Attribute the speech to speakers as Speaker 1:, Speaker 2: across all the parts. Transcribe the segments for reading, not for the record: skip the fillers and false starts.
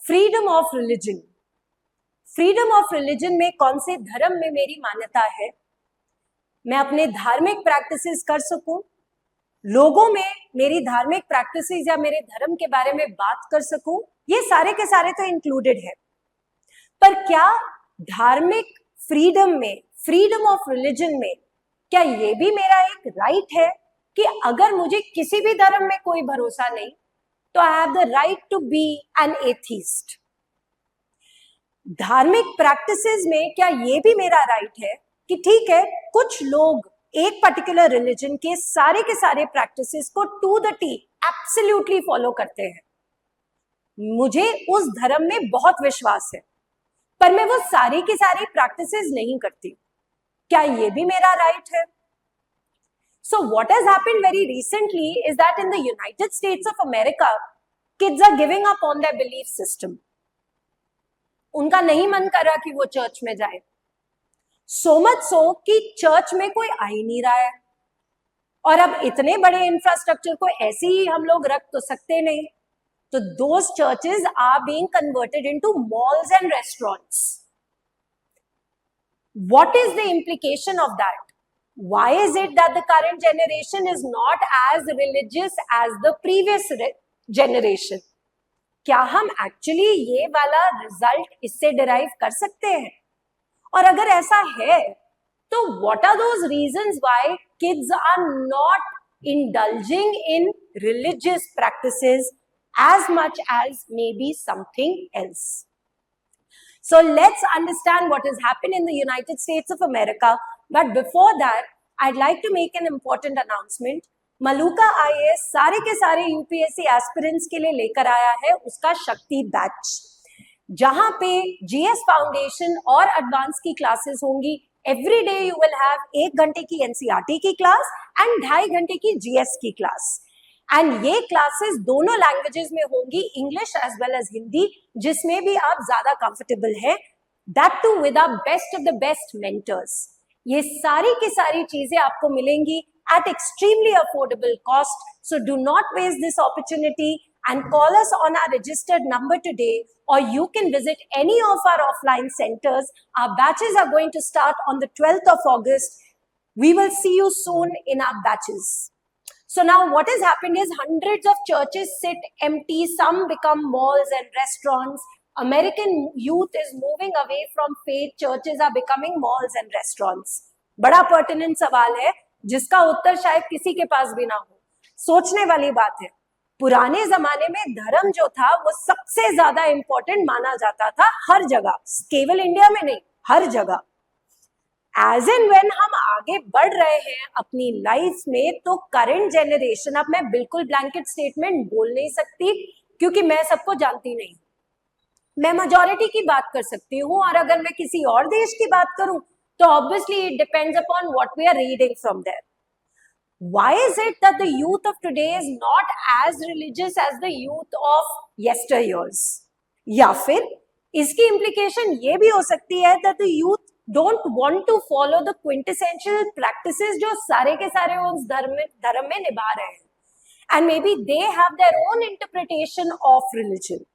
Speaker 1: Freedom of religion. Freedom of religion में कौन से धर्म में मेरी मान्यता है, मैं अपने धार्मिक प्रैक्टिसेस कर सकूं, लोगों में मेरी धार्मिक प्रैक्टिसेस या मेरे धर्म के बारे में बात कर सकूं, ये सारे के सारे तो इंक्लूडेड है। पर क्या धार्मिक फ्रीडम में, फ्रीडम ऑफ रिलीजन में, क्या ये भी मेरा एक राइट है कि अगर मुझे किसी भी धर्म में कोई भरोसा नहीं तो I have the right to be an atheist? धार्मिक प्रैक्टिसेस में क्या ये भी मेरा राइट है कि ठीक है, कुछ लोग एक पर्टिकुलर रिलीजन के सारे प्रैक्टिसेस को to the T absolutely follow करते हैं, मुझे उस धर्म में बहुत विश्वास है, पर मैं वो सारी की सारी प्रैक्टिसेस नहीं करती, क्या ये भी मेरा राइट है? So what has happened very recently is that in the United States of America, kids are giving up on their belief system. उनका नहीं मन कर रहा कि वो चर्च में जाए, so much so कि चर्च में कोई आ ही नहीं रहा है। और अब इतने बड़े इंफ्रास्ट्रक्चर को ऐसे ही हम लोग रख तो सकते नहीं, तो those churches are being converted into malls and restaurants. What is the implication of that? Why is it that the current generation is not as religious as the previous generation? क्या हम एक्चुअली ये वाला result इससे derive कर सकते हैं? और अगर ऐसा है तो what are those reasons why kids are not indulging in religious practices as much as maybe something else? So let's understand what has happened in the United States of America. But before that, I'd like to make an important announcement. Maluka IAS सारे के सारे UPSC aspirants के लिए लेकर आया है उसका शक्ति बैच, जहां पे GS फाउंडेशन और एडवांस की क्लासेस होंगी। Every day you will have 1 घंटे की NCERT की क्लास एंड 2.5 घंटे की GS की क्लास, एंड ये क्लासेस दोनों लैंग्वेजेस में होंगी, English as well as Hindi, जिसमें भी आप ज्यादा कंफर्टेबल है, that too with our best of the best mentors. ये सारी की सारी चीजें आपको मिलेंगी at extremely affordable cost. So do not waste this opportunity and call us on our registered number today, or you can visit any of our offline centers. Our batches are going to start on the 12th of August. We will see you soon in our batches. So now what has happened is hundreds of churches sit empty, some become malls and restaurants. American youth is moving away from faith, churches are becoming malls and restaurants. बड़ा pertinent सवाल है जिसका उत्तर शायद किसी के पास भी ना हो। सोचने वाली बात है, पुराने जमाने में धर्म जो था वो सबसे ज्यादा इंपॉर्टेंट माना जाता था हर जगह, केवल इंडिया में नहीं, हर जगह। एज एंड व्हेन हम आगे बढ़ रहे हैं अपनी लाइफ में, तो करंट जनरेशन, अब मैं बिल्कुल ब्लैंकेट स्टेटमेंट बोल नहीं सकती क्योंकि मैं सबको जानती नहीं, मैं मेजॉरिटी की बात कर सकती हूँ, और अगर मैं किसी और देश की बात करूं तो obviously it depends upon what we are reading from there. Why is it that the youth of today is not as religious as the youth of yesteryears? या फिर इसकी implication ये भी हो सकती है that the youth don't want to follow the quintessential practices जो सारे के सारे उस धर्म में निभा रहे हैं, and maybe they have their own interpretation of religion.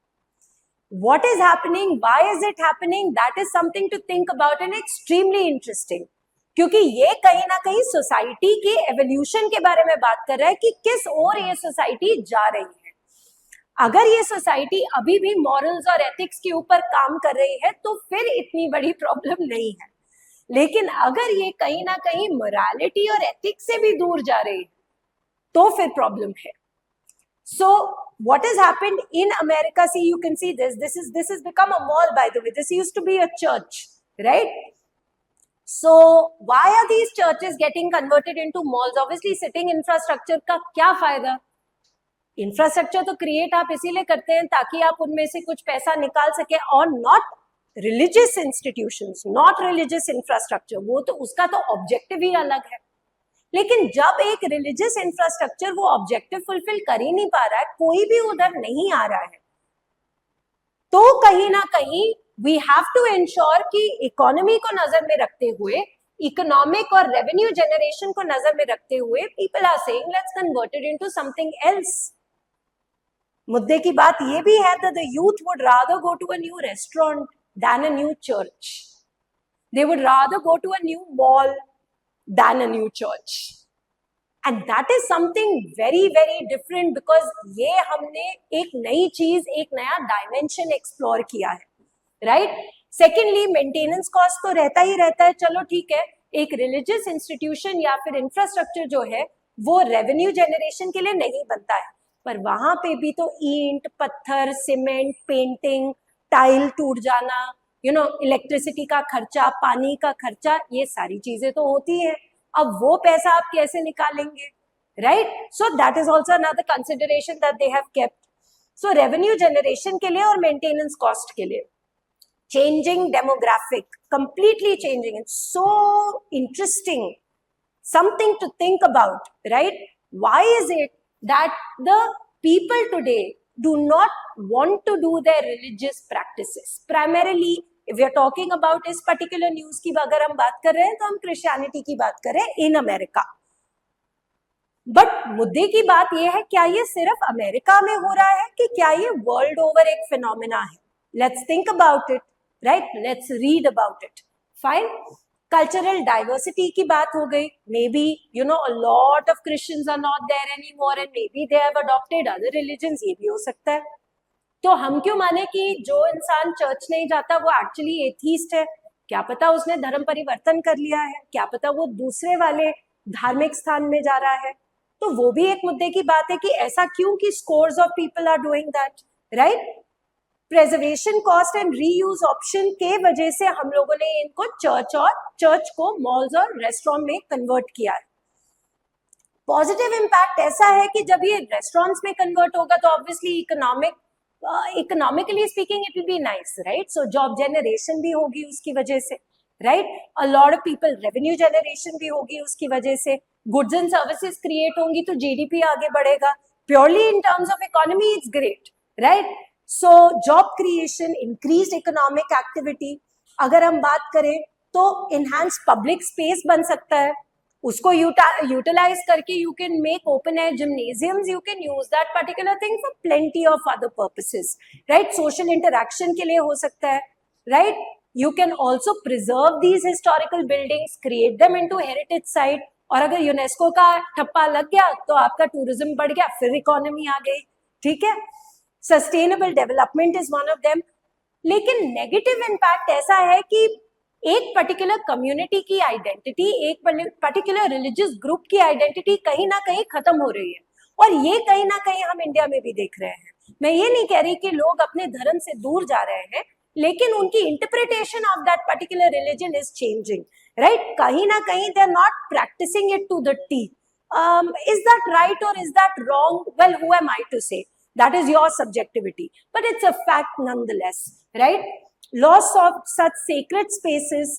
Speaker 1: What is happening? Why is it happening? That is something to think about and extremely interesting. क्योंकि ये कहीं ना कहीं सोसाइटी की एवोल्यूशन के बारे में बात कर रहा है कि किस ओर ये सोसाइटी जा रही है। अगर ये सोसाइटी अभी भी मॉरल्स और एथिक्स के ऊपर काम कर रही है तो फिर इतनी बड़ी प्रॉब्लम नहीं है, लेकिन अगर ये कहीं ना कहीं मोरालिटी और एथिक्स से भी दूर जा रही है तो फिर प्रॉब्लम है। So what has happened in America? See, you can see this. This has become a mall, by the way. This used to be a church, right? So why are these churches getting converted into malls? Obviously, sitting infrastructure का क्या फायदा? Infrastructure तो create आप इसीलिए करते हैं ताकि आप उनमें से कुछ पैसा निकाल सके, और not religious institutions, not religious infrastructure. वो तो उसका तो objective ही अलग है। लेकिन जब एक रिलीजियस इंफ्रास्ट्रक्चर वो ऑब्जेक्टिव फुलफिल कर ही नहीं पा रहा है, कोई भी उधर नहीं आ रहा है, तो कहीं ना कहीं वी हैव टू इंश्योर कि इकोनॉमी को नजर में रखते हुए, इकोनॉमिक और रेवेन्यू जनरेशन को नजर में रखते हुए, people are saying let's convert it into something else. मुद्दे की बात ये भी है that the youth would rather go to a new restaurant than a new church. They would rather go to a new mall than a new church. And that is something very, very different because ये हमने एक नई चीज, एक नया dimension explore किया है, right? Secondly, maintenance cost तो रहता ही रहता है, चलो ठीक है, एक रिलीजियस इंस्टीट्यूशन या फिर इंफ्रास्ट्रक्चर जो है वो रेवेन्यू जनरेशन के लिए नहीं बनता है, पर वहां पे भी तो ईंट, पत्थर, सीमेंट, पेंटिंग, टाइल टूट जाना, इलेक्ट्रिसिटी का खर्चा, पानी का खर्चा, ये सारी चीजें तो होती है। अब वो पैसा आप कैसे निकालेंगे, right? So that is also another consideration that they have kept. So revenue generation के लिए और मेंटेनेंस कॉस्ट के लिए, changing demographic, completely changing. It's so interesting, something to think about, right? Why is it that the people today do not want to do their religious practices? Primarily, if we are talking about इस particular news की अगर हम बात कर रहे हैं तो हम Christianity की बात कर रहे हैं in America. बट मुद्दे की बात यह है, क्या ये सिर्फ अमेरिका में हो रहा है कि क्या ये वर्ल्ड ओवर एक फिनोमिना है? Let's think about it, right? Let's read about it. Fine, cultural diversity की बात हो गई। May be a lot of Christians are not there anymore and maybe they have adopted other religions, ये भी हो सकता है। तो हम क्यों माने कि जो इंसान चर्च नहीं जाता वो एक्चुअली एथीस्ट है? क्या पता उसने धर्म परिवर्तन कर लिया है, क्या पता वो दूसरे वाले धार्मिक स्थान में जा रहा है। तो वो भी एक मुद्दे की बात है कि ऐसा क्यों कि scores of people are doing that, right? Preservation cost and reuse option के वजह से हम लोगों ने इनको चर्च को मॉल्स और रेस्टोरेंट में कन्वर्ट किया है। पॉजिटिव इम्पैक्ट ऐसा है कि जब ये रेस्टोरेंट्स में कन्वर्ट होगा तो obviously economically speaking it will be nice, right? So job generation भी होगी उसकी वजह से, right? A lot of people, revenue generation भी होगी उसकी वजह से, गुड्स एंड सर्विसेज क्रिएट होंगी तो जीडीपी आगे बढ़ेगा। Purely in terms of economy it's great, right? So job creation, increased economic activity. अगर हम बात करें तो इनहैंस पब्लिक स्पेस बन सकता है, उसको यूटिलाइज करके you can make open air gymnasiums, you can use that particular thing for plenty of other purposes, right? Social interaction के लिए हो सकता है, right? You can also preserve these historical buildings, create them into heritage site, और अगर UNESCO का ठप्पा लग गया तो आपका टूरिज्म बढ़ गया, फिर इकोनॉमी आ गई, ठीक है? Sustainable development is one of them. लेकिन नेगेटिव इम्पैक्ट ऐसा है कि एक पर्टिकुलर कम्युनिटी की आइडेंटिटी, एक पर्टिकुलर रिलीजियस ग्रुप की आइडेंटिटी कहीं ना कहीं खत्म हो रही है, और ये कहीं ना कहीं हम इंडिया में भी देख रहे हैं। मैं ये नहीं कह रही कि लोग अपने धर्म से दूर जा रहे हैं, लेकिन उनकी interpretation of that particular religion is changing, right? कहीं ना कहीं they are not practising it to the T. Is that right और is that wrong? Well, who am I to say? That is your subjectivity, but it's a fact nonetheless, right? Loss of such sacred spaces,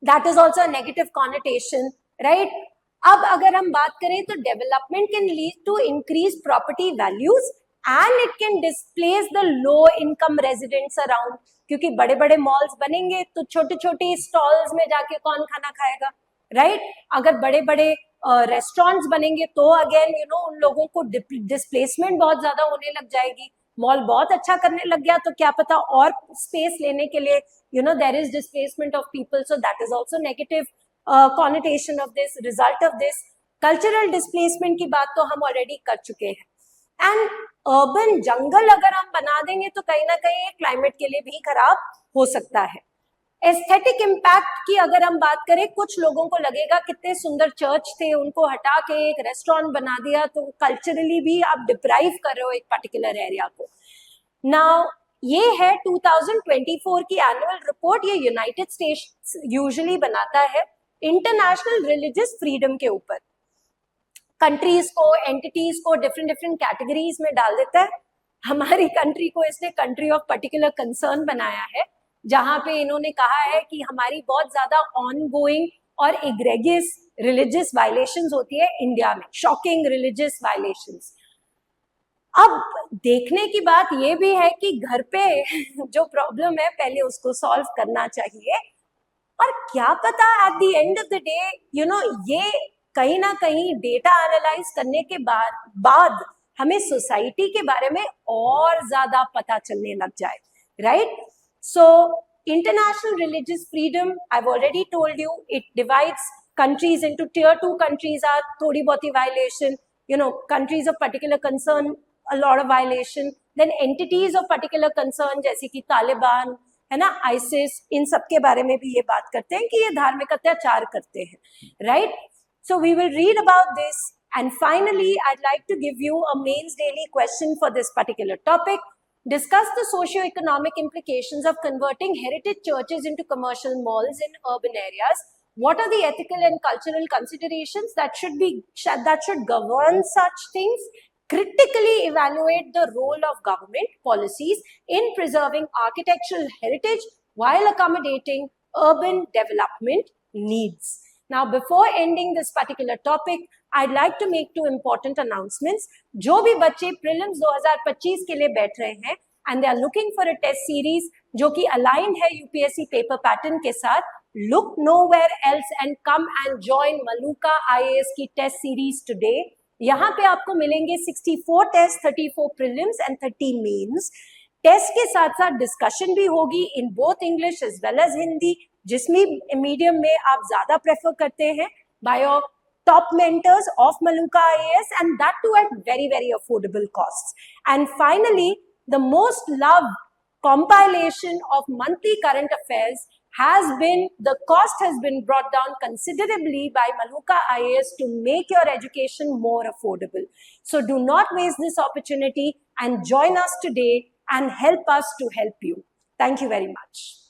Speaker 1: that is also a negative connotation, right? अब अगर हम बात करें तो development can lead to increased property values and it can displace the low income residents around, क्योंकि बड़े बड़े malls बनेंगे तो छोटे छोटे stalls में जाके कौन खाना खाएगा, right? अगर बड़े बड़े रेस्टोरेंट्स बनेंगे तो अगेन उन लोगों को डिस्प्लेसमेंट बहुत ज्यादा होने लग जाएगी। मॉल बहुत अच्छा करने लग गया तो क्या पता और स्पेस लेने के लिए there is displacement of people, so that is also negative connotation of this, result of this. Cultural displacement की बात तो हम ऑलरेडी कर चुके हैं। एंड अर्बन जंगल अगर हम बना देंगे तो कहीं ना कहीं क्लाइमेट के लिए भी खराब हो सकता है। एस्थेटिक इम्पैक्ट की अगर हम बात करें, कुछ लोगों को लगेगा कितने सुंदर चर्च थे, उनको हटा के एक रेस्टोरेंट बना दिया, तो कल्चरली भी आप डिप्राइव कर रहे हो एक पर्टिकुलर एरिया को। नाउ ये है 2024 की एनुअल रिपोर्ट, ये यूनाइटेड स्टेट्स यूजुअली बनाता है इंटरनेशनल रिलीजियस फ्रीडम के ऊपर। कंट्रीज को, एंटिटीज को डिफरेंट कैटेगरीज में डाल देता है। हमारी कंट्री को इसने कंट्री ऑफ पर्टिकुलर कंसर्न बनाया है, जहां पे इन्होंने कहा है कि हमारी बहुत ज्यादा ऑनगोइंग और एग्रेगियस रिलीजियस वायलेशंस होती है इंडिया में, शॉकिंग रिलीजियस वायलेशंस। अब देखने की बात ये भी है कि घर पे जो प्रॉब्लम है पहले उसको सॉल्व करना चाहिए, और क्या पता at the end of the day ये कहीं ना कहीं डेटा एनालाइज करने के बाद हमें सोसाइटी के बारे में और ज्यादा पता चलने लग जाए, right? So international religious freedom, I've already told you, it divides countries into tier 2 countries are थोड़ी बहुत ही violation, you know, countries of particular concern, a lot of violation, then entities of particular concern जैसे कि तालिबान है ना, ISIS, इन सब के बारे में भी ये बात करते हैं कि ये धार्मिक अत्याचार करते हैं, right? So we will read about this, and finally I'd like to give you a mains daily question for this particular topic. Discuss the socio-economic implications of converting heritage churches into commercial malls in urban areas. What are the ethical and cultural considerations that should govern such things? Critically evaluate the role of government policies in preserving architectural heritage while accommodating urban development needs. Now, before ending this particular topic, I'd like to make two important announcements. जो भी बच्चे prelims 2025 के लिए बैठ रहे हैं and they are looking for a test series जो कि aligned है UPSC paper pattern के साथ, look nowhere else and come and join Maluka IAS की test series today. यहाँ पे आपको मिलेंगे 64 test, 34 prelims and 30 mains. Test के साथ साथ डिस्कशन भी होगी in both English as well as Hindi, जिसमें मीडियम में आप ज्यादा प्रेफर करते हैं, by your top mentors of Maluka IAS, and that too at very, very affordable costs. And finally, the most loved compilation of monthly current affairs the cost has been brought down considerably by Maluka IAS to make your education more affordable. So do not waste this opportunity and join us today and help us to help you. Thank you very much.